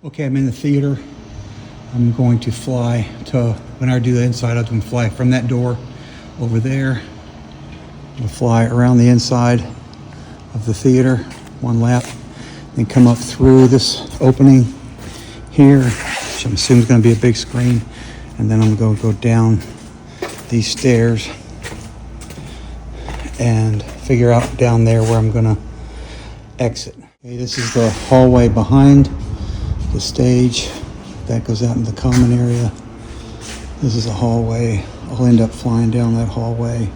Okay, I'm in the theater. I'm going to fly to, when I do the inside, I'm going to fly from that door over there. We'll fly around the inside of the theater, one lap, then come up through this opening here, which I'm assuming is going to be a big screen, and then I'm going to go down these stairs and figure out down there where I'm going to exit. Okay, this is the hallway behind the stage. That goes out in the common area. This is a hallway. I'll end up flying down that hallway,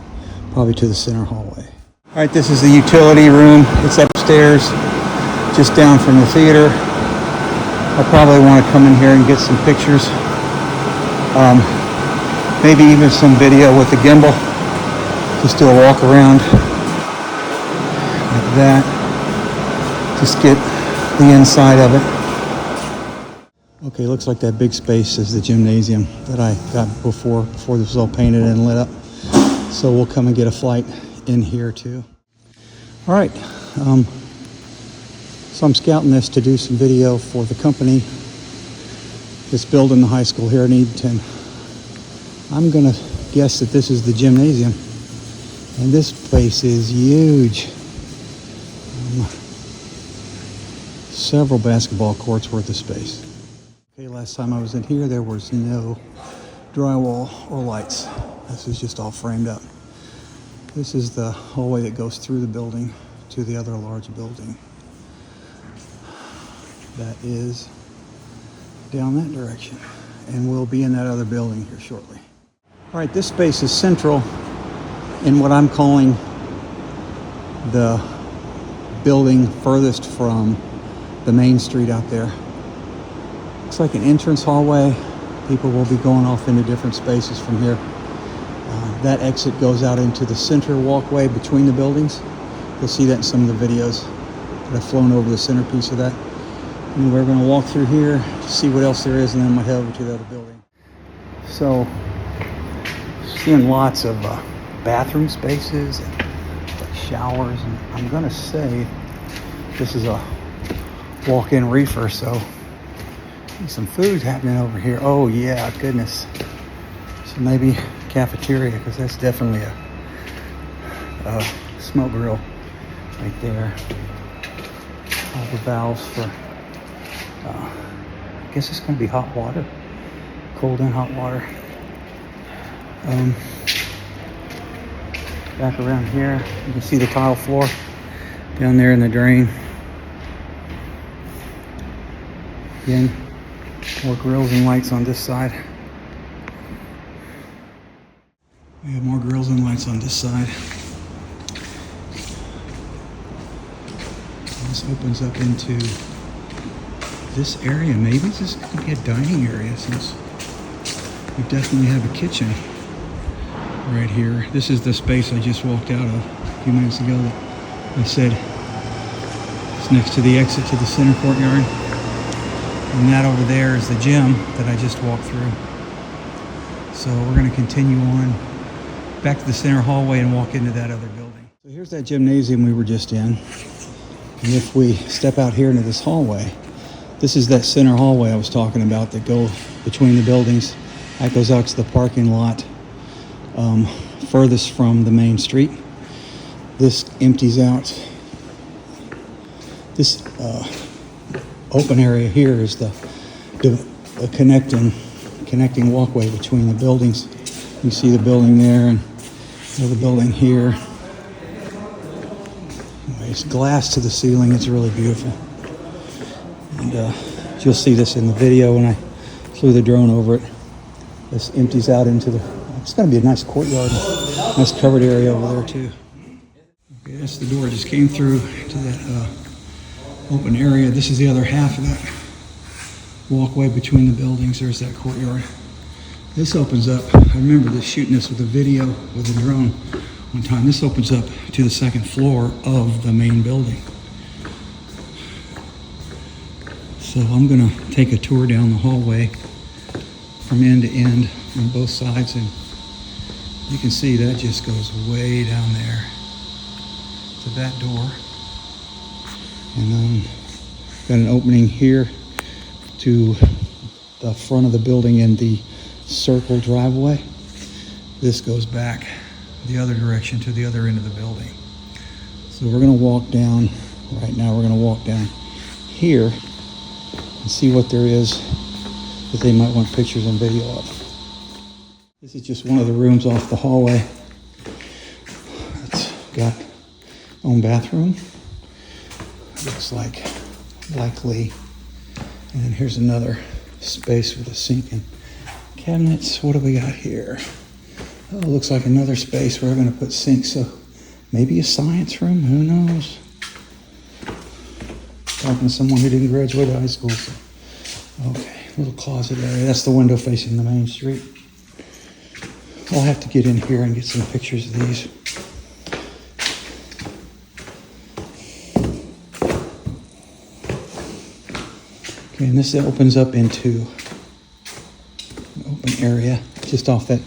probably to the center hallway. All right, this is the utility room. It's upstairs, just down from the theater. I'll probably want to come in here and get some pictures. Maybe even some video with the gimbal. Just do a walk around like that. Just get the inside of it. Okay, looks like that big space is the gymnasium that I got before this was all painted and lit up. So we'll come and get a flight in here too. All right, so I'm scouting this to do some video for the company that's building the high school here in Edenton. I'm gonna guess that this is the gymnasium, and this place is huge. Several basketball courts worth of space. Okay, last time I was in here, there was no drywall or lights. This is just all framed up. This is the hallway that goes through the building to the other large building. That is down that direction, and we'll be in that other building here shortly. All right, this space is central in what I'm calling the building furthest from the main street out there. Looks like an entrance hallway. People will be going off into different spaces from here. That exit goes out into the center walkway between the buildings. You'll see that in some of the videos that I've flown over the centerpiece of that. And we're going to walk through here to see what else there is, and then we'll head over to the other building. So, seeing lots of bathroom spaces and showers, and I'm going to say this is a walk-in reefer, so some food happening over here. Oh yeah, goodness. So maybe cafeteria, because that's definitely a smoke grill right there. All the valves for, I guess it's going to be hot water, cold and hot water. Back around here, you can see the tile floor down there in the drain. Again, more grills and lights on this side. We have more grills and lights on this side. This opens up into this area. Maybe this could be a dining area, since we definitely have a kitchen right here. This is the space I just walked out of a few minutes ago that I said it's next to the exit to the center courtyard. And that over there is the gym that I just walked through. So we're going to continue on back to the center hallway and walk into that other building. So here's that gymnasium we were just in. And if we step out here into this hallway, this is that center hallway I was talking about that go between the buildings. That goes out to the parking lot furthest from the main street. This empties out. This open area here is the connecting walkway between the buildings. You see the building there and the building here. It's glass to the ceiling. It's really beautiful. And you'll see this in the video when I flew the drone over it. This empties out into the, it's going to be a nice courtyard, nice covered area over there too. Okay, that's the door. I just came through to that open area. This is the other half of that walkway between the buildings. There's that courtyard. This opens up. I remember this, shooting this with a video with a drone one time. This opens up to the second floor of the main building. So I'm going to take a tour down the hallway from end to end on both sides, and you can see that just goes way down there to that door. And got an opening here to the front of the building in the circle driveway. This goes back the other direction to the other end of the building. So we're going to walk down, right now we're going to walk down here and see what there is that they might want pictures and video of. This is just one of the rooms off the hallway. It's got own bathroom. Looks like likely. And then here's another space with a sink and cabinets. What do we got here? Oh, looks like another space where we're going to put sinks. So maybe a science room. Who knows? Talking to someone who didn't graduate high school. So. Okay, little closet area. That's the window facing the main street. I'll have to get in here and get some pictures of these. Okay, and this opens up into an open area just off that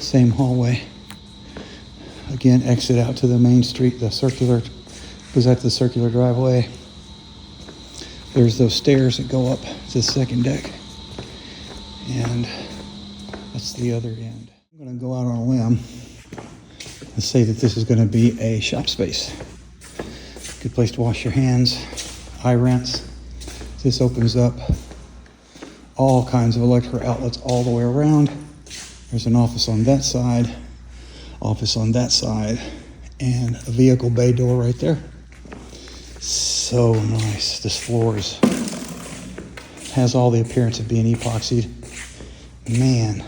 same hallway. Again, exit out to the main street, the circular, goes out to the circular driveway. There's those stairs that go up to the second deck. And that's the other end. I'm going to go out on a limb and say that this is going to be a shop space. Good place to wash your hands, eye rinse. This opens up all kinds of electrical outlets all the way around. There's an office on that side, and a vehicle bay door right there. So nice. This floor has all the appearance of being epoxied. Man,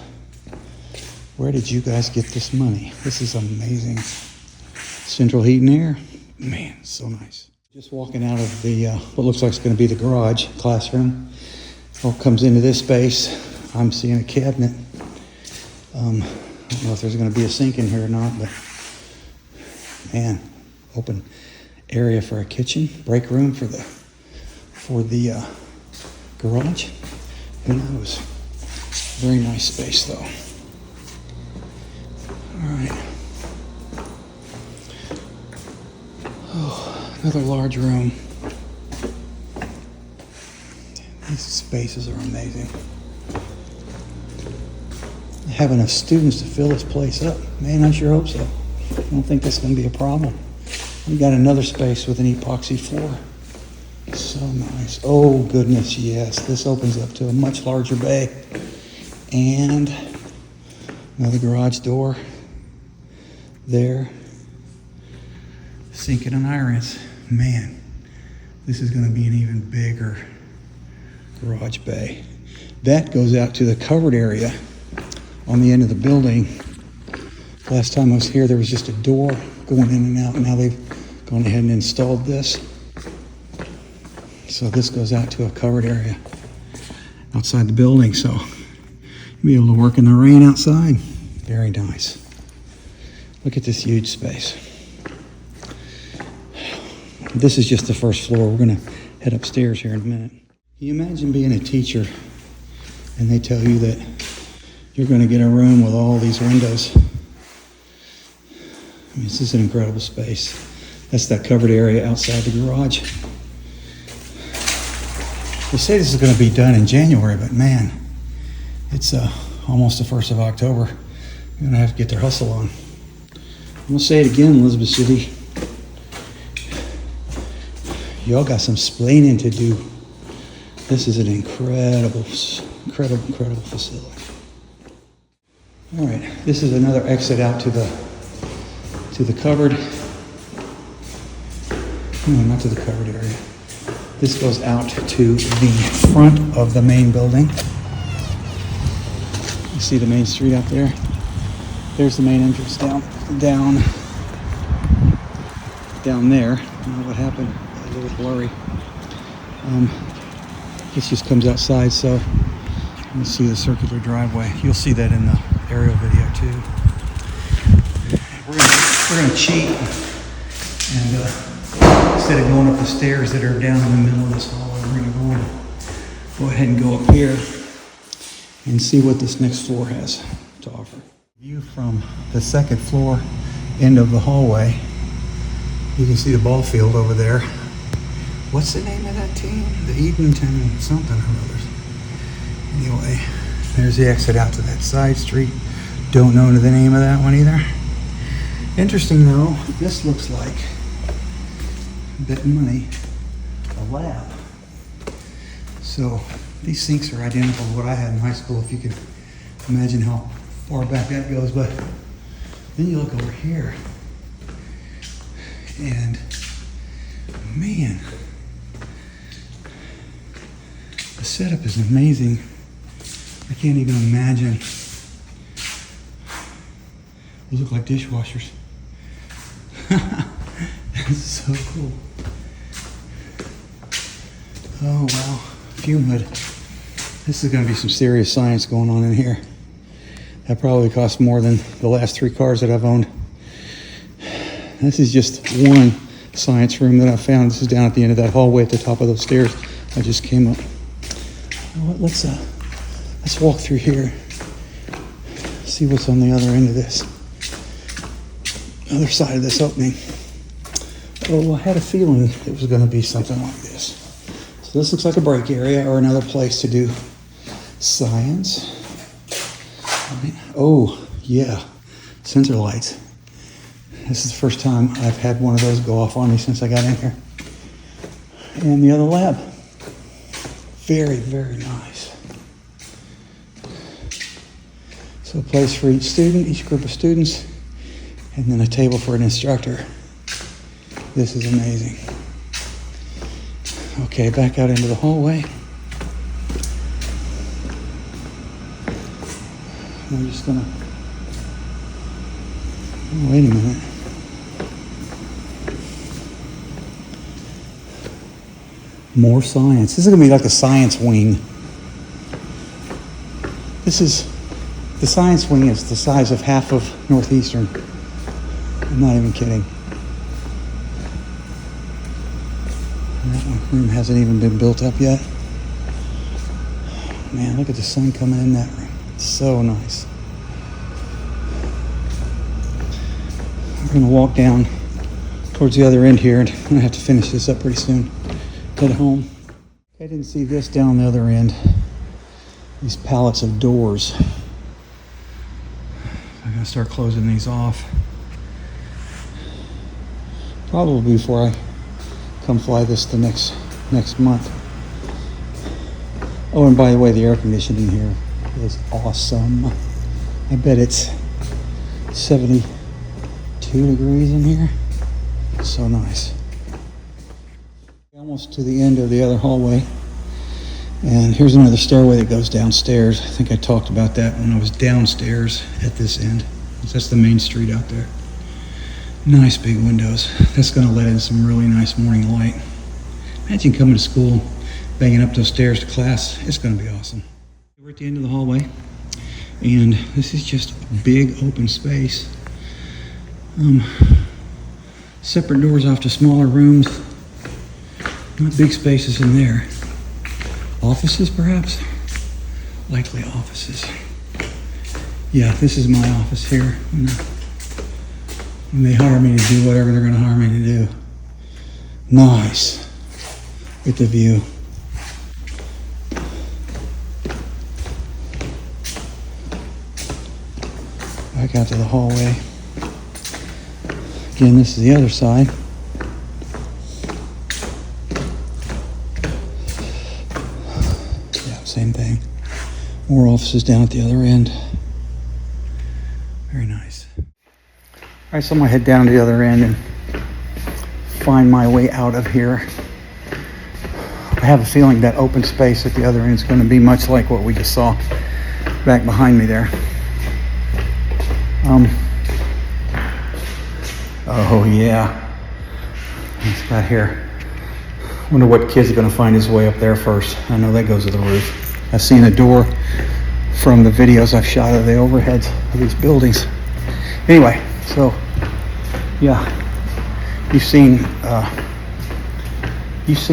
where did you guys get this money? This is amazing. Central heat and air. Man, so nice. Just walking out of the, what looks like it's going to be the garage classroom. All comes into this space. I'm seeing a cabinet. I don't know if there's going to be a sink in here or not, but man, open area for a kitchen, break room for the garage. Who knows? Very nice space though. All right. Oh, another large room. These spaces are amazing. Have enough students to fill this place up. Man, I sure hope so. I don't think that's going to be a problem. We got another space with an epoxy floor. So nice. Oh goodness, yes. This opens up to a much larger bay. And another garage door there. Sink and an irons. Man, this is going to be an even bigger garage bay. That goes out to the covered area on the end of the building. Last time I was here, there was just a door going in and out. Now they've gone ahead and installed this. So this goes out to a covered area outside the building. So you'll be able to work in the rain outside. Very nice. Look at this huge space. This is just the first floor. We're going to head upstairs here in a minute. Can you imagine being a teacher and they tell you that you're going to get a room with all these windows? I mean, this is an incredible space. That's that covered area outside the garage. They say this is going to be done in January, but man, it's almost the 1st of October. You're going to have to get their hustle on. I'm going to say it again, Elizabeth City. Y'all got some splaining to do. This is an incredible facility. All right, this is another exit out to the covered. No, not to the covered area. This goes out to the front of the main building. You see the main street out there? There's the main entrance down there. I don't know what happened. A little blurry. This just comes outside, so you see the circular driveway. You'll see that in the aerial video too. We're gonna cheat and instead of going up the stairs that are down in the middle of this hallway, we're gonna go ahead and go up here and see what this next floor has to offer. View from the second floor end of the hallway. You can see the ball field over there. What's the name of that team? The Edenton something or others. Anyway, there's the exit out to that side street. Don't know the name of that one either. Interesting though, this looks like, betting money, a lab. So these sinks are identical to what I had in high school, if you can imagine how far back that goes. But then you look over here, and man, the setup is amazing. I can't even imagine. Those look like dishwashers. That's so cool. Oh wow, fume hood. This is gonna be some serious science going on in here. That probably cost more than the last 3 cars that I've owned. This is just one science room that I found. This is down at the end of that hallway at the top of those stairs I just came up. Let's walk through here. See what's on the other end of this. Other side of this opening. Oh, I had a feeling it was going to be something like this. So this looks like a break area or another place to do science. Oh, yeah, sensor lights. This is the first time I've had one of those go off on me since I got in here. And the other lab. Very, very nice. So a place for each student, each group of students, and then a table for an instructor. This is amazing. Okay, back out into the hallway. I'm just gonna, oh, wait a minute. More science. This is gonna be like a science wing. The science wing is the size of half of Northeastern. I'm not even kidding. That room hasn't even been built up yet. Man, look at the sun coming in that room. It's so nice. We're gonna walk down towards the other end here, and I'm gonna have to finish this up pretty soon. Head home. I didn't see this down the other end. These pallets of doors. I'm gonna start closing these off. Probably before I come fly this the next month. Oh, and by the way, the air conditioning here is awesome. I bet it's 72 degrees in here. It's so nice. Almost to the end of the other hallway. And here's another stairway that goes downstairs. I think I talked about that when I was downstairs at this end. That's the main street out there. Nice big windows. That's going to let in some really nice morning light. Imagine coming to school, banging up those stairs to class. It's going to be awesome. We're at the end of the hallway, and this is just a big open space. Separate doors off to smaller rooms. Not big spaces in there. Offices, perhaps? Likely offices. Yeah, this is my office here. When they hire me to do whatever they're going to hire me to do. Nice. With the view. Back out to the hallway. Again, this is the other side. Yeah, same thing. More offices down at the other end. Very nice. All right, so I'm gonna head down to the other end and find my way out of here. I have a feeling that open space at the other end is going to be much like what we just saw back behind me there. Oh yeah, it's got here. Wonder what kid's going to find his way up there first. I know that goes to the roof. I've seen a door from the videos I've shot of the overheads of these buildings. Anyway, so yeah, you've seen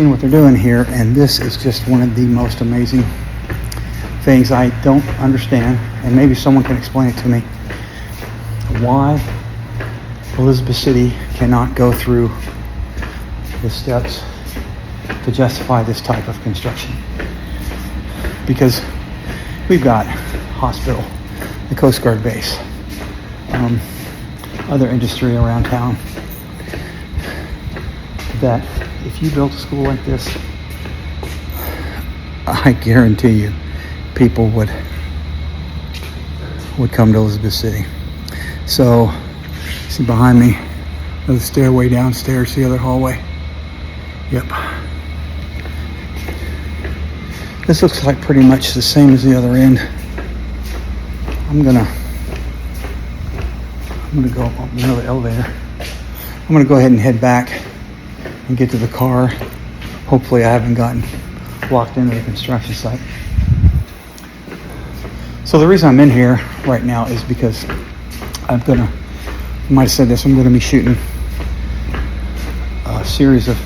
what they're doing here, and this is just one of the most amazing things. I don't understand, and maybe someone can explain it to me, why Elizabeth City cannot go through the steps to justify this type of construction. Because we've got hospital, the Coast Guard base, other industry around town, that if you built a school like this, I guarantee you people would come to Elizabeth City. So, see behind me, there's a stairway downstairs, the other hallway. Yep. This looks like pretty much the same as the other end. I'm gonna go up another elevator. I'm gonna go ahead and head back and get to the car. Hopefully I haven't gotten locked into the construction site. So the reason I'm in here right now is because I might have said this, I'm gonna be shooting a series of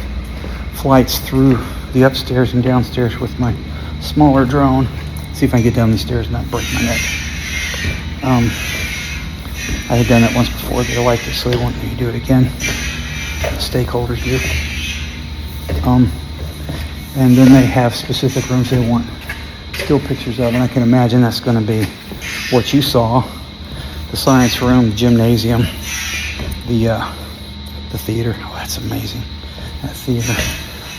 flights through the upstairs and downstairs with my smaller drone. See if I can get down these stairs and not break my neck. I had done that once before. They liked it, so they want me to do it again. The stakeholders do. And then they have specific rooms they want still pictures of, and I can imagine that's going to be what you saw: the science room, the gymnasium, the theater. Oh, that's amazing, that theater.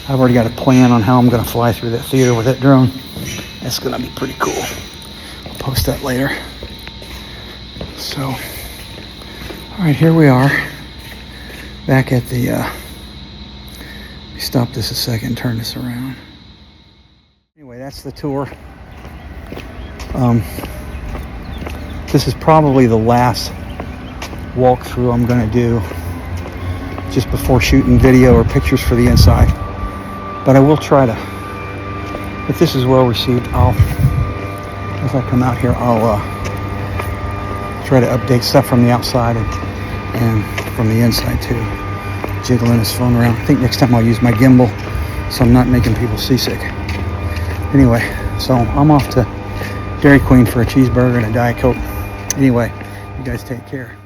I've already got a plan on how I'm going to fly through that theater with that drone. That's going to be pretty cool. I'll post that later. So, all right, here we are, back at the, let me stop this a second and turn this around. Anyway, that's the tour. This is probably the last walkthrough I'm going to do just before shooting video or pictures for the inside. But I will try to, if this is well received, as I come out here, I'll try to update stuff from the outside and from the inside too. Jiggling his phone around. I think next time I'll use my gimbal so I'm not making people seasick. Anyway, so I'm off to Dairy Queen for a cheeseburger and a Diet Coke. Anyway, you guys take care.